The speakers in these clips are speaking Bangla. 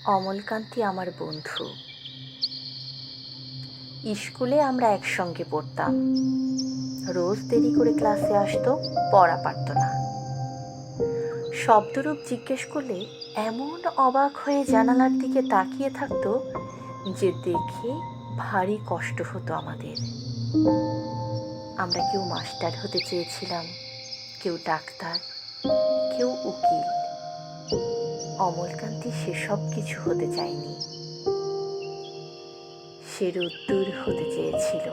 অমলকান্তি আমার বন্ধু। স্কুলে আমরা একসঙ্গে পড়তাম। রোজ দেরি করে ক্লাসে আসতো, পড়া পারত না। শব্দরূপ জিজ্ঞেস করলে এমন অবাক হয়ে জানালার দিকে তাকিয়ে থাকতো যে দেখে ভারী কষ্ট হতো আমাদের। আমরা কেউ মাস্টার হতে চেয়েছিলাম, কেউ ডাক্তার, কেউ উকিল। অমলকান্তি সেসব কিছু হতে চায়নি। সে রোদ্দুর হতে চেয়েছিল,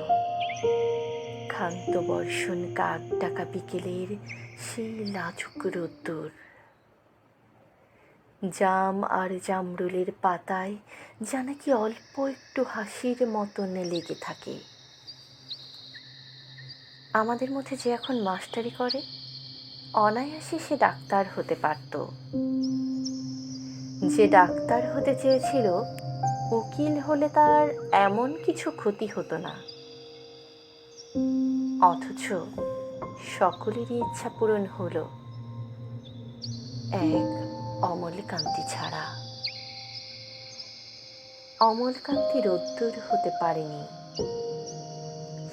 ক্ষান্ত বর্ষণ কাক ডাকা বিকেলের সেই লাজুক রোদ্দুর। জাম আর জামরুলের পাতায় যা নাকি অল্প একটু হাসির মতন লেগে থাকে। আমাদের মধ্যে যে এখন মাস্টারি করে, অনায়াসে সে ডাক্তার হতে পারত। যে ডাক্তার হতে চেয়েছিল, উকিল হলে তার এমন কিছু ক্ষতি হতো না। অথচ সকলেরই ইচ্ছা পূরণ হলো, এক অমলকান্তি ছাড়া। অমলকান্তি রোদ্দুর হতে পারেনি।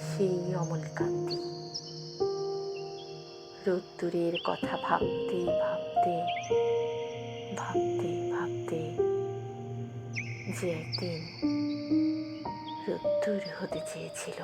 সেই অমলকান্তি রোদ্দুরের কথা ভাবতে ভাবতে ভাবতে ভাবতে যে একদিন রোদ্দুর হতে চেয়েছিল।